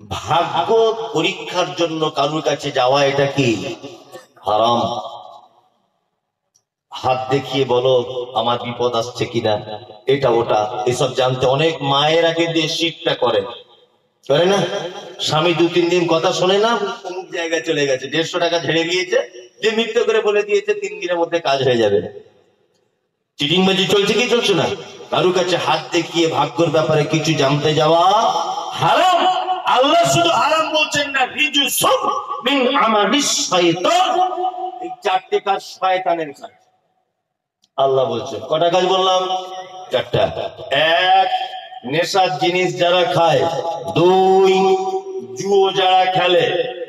ভাগ্য পরীক্ষার জন্য কারোর কাছে যাওয়া এটা কি হারাম? হাত দেখিয়ে বলো আমার বিপদ আসছে কিনা, এটা ওটা এসব জানতে অনেক মায়েরা কিন্তু শীতটা করে না। স্বামী 2-3 দিন কথা শোনে না, অমুক জায়গায় চলে গেছে, 150 টাকা ঝেড়ে গিয়েছে, যে মিথ্যে করে বলে দিয়েছে 3 দিনের মধ্যে কাজ হয়ে যাবে। চিটিংবাজি চলছে কি চলছে না? কারোর কাছে হাত দেখিয়ে ভাগ্যের ব্যাপারে কিছু জানতে যাওয়া হারাম। আল্লাহ শুধু হারাম বলছেন না, রিজুসুম মিন আমালিশ শাইতান, এই 4টে কাজ শয়তানের কাজ। আল্লাহ বলছেন কটা কাজ বললাম? 4টা। 1, নেশার জিনিস যারা খায়। 2, জুয়ো যারা খেলে।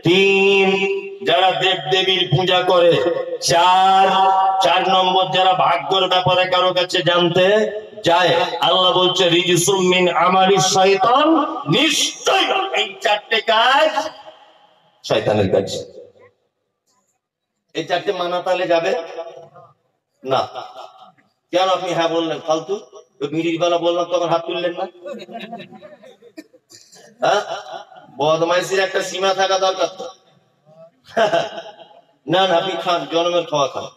3, যারা দেব দেবীর পূজা করে। 4 নম্বর যারা ভাগ্যের ব্যাপারে কারো কাছে জানতে যায়। আল্লাহ বলছে রিজসুম মিন আমালিশ শাইতান, নিশ্চয় এই 4টে কাজ শয়তানের কাজ। এই 4টে মানা তাহলে যাবে না। কেন আপনি হ্যাঁ বললেন? ফালতু মিনিট বেলা বললাম তখন হাত তুললেন না? হ্যাঁ, বদমাইশির একটা সীমা থাকা দরকার তো। না না, আপনি খান, জন্মের খাওয়া খান,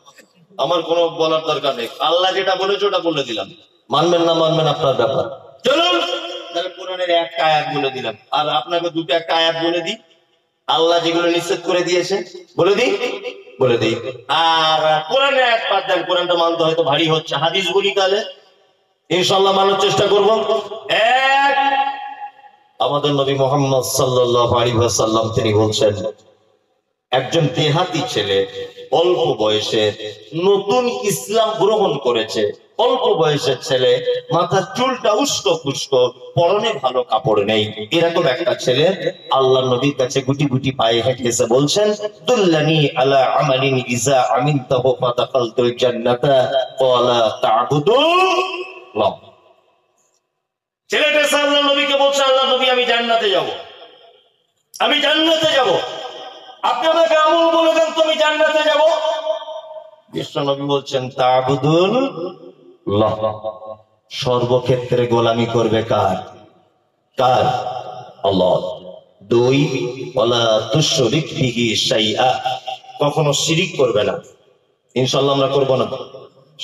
আমার কোনো বলার দরকার নেই। আল্লাহ যেটা বলেছে ওটা বলে দিলাম, মানবেন না মানবেন আপনার ব্যাপার। চলুন তাহলে কোরআনের একটা আয়াত বলে দিলাম, আর আপনাকে দুটো একটা আয়াত বলে দিই। আল্লাহ যেগুলো নিষেধ করে দিয়েছে বলে দিই, বলে দিই। আর কোরআনে এক পাঠ দেন, কোরআনটা মানতে হয়তো ভারী হচ্ছে, হাদিস বলি তাহলে ইনশাআল্লাহ মানার চেষ্টা করব। এক, আমাদের নবী মুহাম্মদ সাল্লাল্লাহু আলাইহি ওয়াসাল্লাম তিনি বলছেন, একজন দেহাতি ছেলে অল্প বয়সে নতুন ইসলাম গ্রহণ করেছে, অল্প বয়সের ছেলে, মাথার চুলটা উস্কো খুস্কো, পরনে ভালো কাপড় নেই, এরকম একটা ছেলে আল্লাহর নবীর কাছে গুটি গুটি পায়ে হেঁটে এসে বলছেন, দুল্লানি আলা আমালিন ইজা আমিনতাহু ফাদাখালতুল জান্নাতা ক্বালা তা'বুদুল্লাহ। ছেলেটা আল্লাহর নবীকে বলছে, আল্লাহর নবী আমি জান্নাতে যাব, আমি জান্নাতে যাব, আপনি আমাকে আমল বলে দেন তো আমি জান্নাতে যাব। বিশ্ব নবী বলছেন তা'বুদুল্লাহ, সর্বক্ষেত্রে গোলামি করবে কার? কার? আল্লাহ। 2, ওয়ালা তুশরিক বিহি শাইআ, কখনো শিরিক করবে না। ইনশাআল্লাহ আমরা করব না।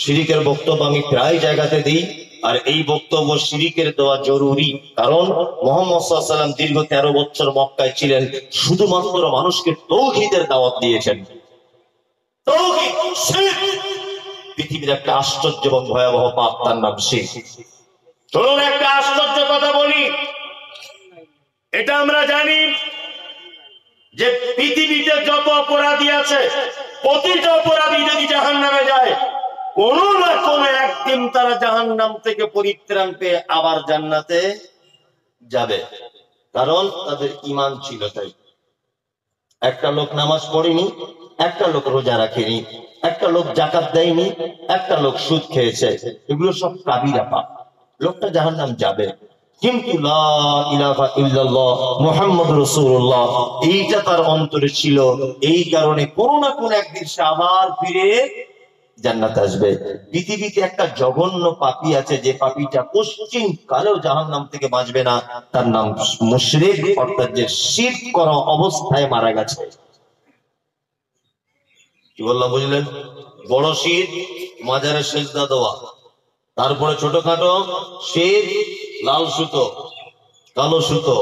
শিরিকের বক্তব্য আমি প্রায় জায়গাতে দিই, আর এই বক্তব্য শিরিকের দেওয়া জরুরি, কারণ মুহাম্মদ সাল্লাল্লাহু আলাইহি ওয়াসাল্লাম দীর্ঘ 13 বছর মক্কায় ছিলেন, শুধুমাত্র মানুষকে তাওহীদের দাওয়াত দিয়েছেন। তাওহীদ, শিরক পৃথিবীর একটা আশ্চর্য এবং ভয়াবহ পাপ, তার নাম শিরক। চলুন একটা আশ্চর্য কথা বলি, এটা আমরা জানি যে পৃথিবীতে যত অপরাধী আছে, প্রতিটা অপরাধী যদি জাহান্নামে যায়, কোনো না কোনো একদিন তারা জাহান্নাম থেকে পরিত্রাণ পেয়ে আবার জান্নাতে যাবে, কারণ তাদের ঈমান ছিল। তাই একটা লোক নামাজ পড়েনি, একটা লোক রোজা রাখেনি, একটা লোক যাকাত দেয়নি, একটা লোক সুদ খেয়েছে, এগুলো সব কাবিরা পাপ, লোকটা জাহান্নাম যাবে। কিন্তু লা ইলাহা ইল্লাল্লাহ মুহাম্মাদুর রাসূলুল্লাহ এইটা তার অন্তরে ছিল, এই কারণে কোনো না কোনো একদিন সে আবার ফিরে জান্নাতে আসবে। পৃথিবীতে একটা জঘন্য পাপী আছে, যে পাপীটা পশ্চিম কালেও জাহান্নাম থেকে বাঁচবে না, তার নাম মুশরিক, অর্থাৎ যে শিরক করা অবস্থায় মারা গেছে। কি বললাম বুঝলেন? বড় শিরক মাজারে সিজদা দেওয়া, তারপরে ছোটখাটো শিরক লাল সুতো, কালো সুতো,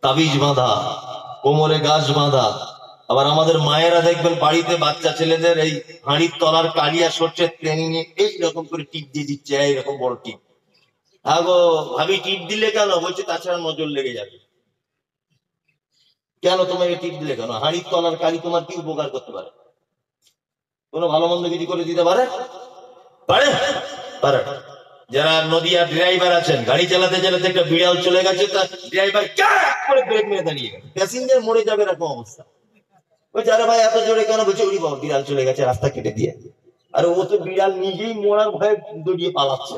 তাবিজ বাঁধা, কোমরে গাছ বাঁধা। আবার আমাদের মায়েরা দেখবেন বাড়িতে বাচ্চা ছেলেদের এই হাঁড়ির তলার কালিয়া সরষের ট্রেনিং এ এইরকম করে টিপ দিয়ে দিচ্ছে, এইরকম বড় টিপ। আগো ভাবি টিপ দিলে কেন? বলছে তাছাড়া নজর লেগে যাবে। কেন তোমাকে টিপ দিলে কেন? হাঁড়ির তলার কালি তোমার কি উপকার করতে পারে? কোনো ভালো মন্দ কিছু করে দিতে পারে? পারে? পারে। যারা নদিয়া ড্রাইভার আছেন, গাড়ি চালাতে চালাতে একটা বিড়াল চলে গেছে, তা ড্রাইভার ক্যাক করে ব্রেক মেরে দাঁড়িয়ে গেছে, প্যাসেঞ্জার মরে যাবে এরকম অবস্থা। বলছে আরে ভাই এত জোরে কেন? বলছে ওরে বাবা বিড়াল চলে গেছে, রাস্তা কেটে দিয়ে। আরে ও তো বিড়াল নিজেই মরার ভয়ে দৌড়িয়ে পালাচ্ছে,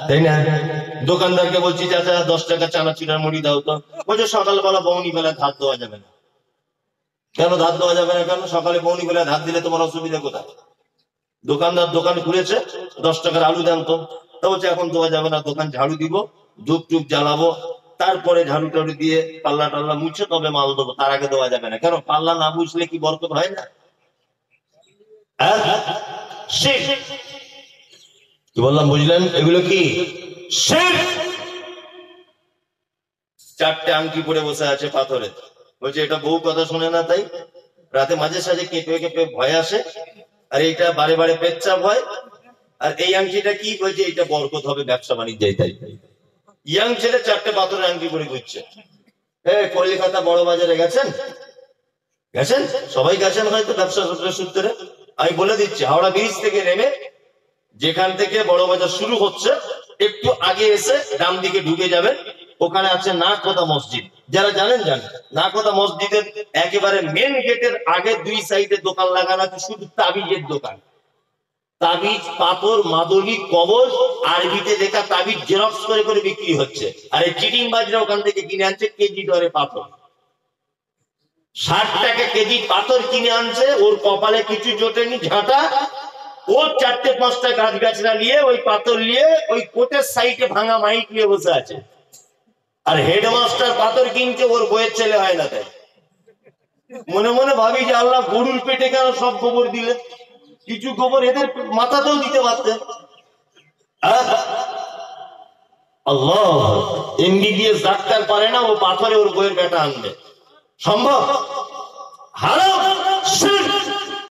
তাই না? দোকানদারকে বলছি চাচা 10 টাকা চানাচুরের মুড়ি দাও তো। বলছে সকালবেলা বউনি বেলা ধার দেওয়া যাবে না। কেন ধার দেওয়া যাবে না? কেন? সকালে বউনি বেলা ধার দিলে তোমার অসুবিধা কোথায়? দোকানদার দোকান খুলেছে, 10 টাকার আলু দেন তো। তা বলছে এখন দেওয়া যাবে না, দোকান ঝাড়ু দিব, ধূপ টুপ জ্বালাবো, তারপরে ঝাড়ু টাড়ু দিয়ে পাল্লা টাল্লা মুছে তবে মাল দেবো, তার আগে দেওয়া যাবে না। কারণ পাল্লা না মুছলে কি বরকত হয় না? শিরক। কি বললাম বুঝলেন? এগুলো কি শিরক। চারটে আংটি পরে বসে আছে পাথরে, বলছে এটা বউ কথা শুনে না, তাই রাতে মাঝে সাঝে কেঁপে কেঁপে ভয় আসে, আর এইটা বারে বারে পেচ্ছাপ হয়। আর এই আংটিটা কি? বলছে এটা বরকত হবে ব্যবসা বাণিজ্যে। তাই ইয়াং ছেলে চারটে পাথরের আংটি পরে ঘুরছে। কলকাতা বড় বাজারে গেছেন? গেছেন, সবাই গেছেন হয়তো ব্যবসা সূত্রে। আমি বলে দিচ্ছি, হাওড়া ব্রিজ থেকে নেমে যেখান থেকে বড় বাজার শুরু হচ্ছে একটু আগে এসে ডান দিকে ঢুকে যাবেন, ওখানে আছে নাকোদা মসজিদ। যারা জানেন জানেন। নাকোদা মসজিদের একেবারে মেন গেটের আগে দুই সাইডে দোকান লাগানো আছে, শুধু তাবিজের দোকান। তাবিজ, পাথর, মাদুলি, কবজ, আরবিতে লেখা তাবিজ জেরক্স করে করে বিক্রি হচ্ছে। আর এই চিটিং বাজরা ওখান থেকে কিনে আনছে কেজি দরে পাথর। 60 টাকা কেজি পাথর কিনে আনছে, ওর কপালে কিছু জোটেনি, ঝাঁটা। ও 4-5টা গাছ গাছরা নিয়ে ওই পাথর নিয়ে ওই কোটের সাইডে ভাঙা মাইক নিয়ে বসে আছে। আর হেডমাস্টার পাথর কিনছে, ওর বইয়ের ছেলে হয় না। তাই মনে মনে ভাবি যে আল্লাহ গরুর পেটে কেন সব গোবর দিলে? কিছু গোবর এদের মাথাতেও দিতে পারতেন। আল্লাহ, এমবিবিএস ডাক্তার পারে না, ও পাথরে ওর বইয়ের বেটা আনবে? সম্ভব? হারাম।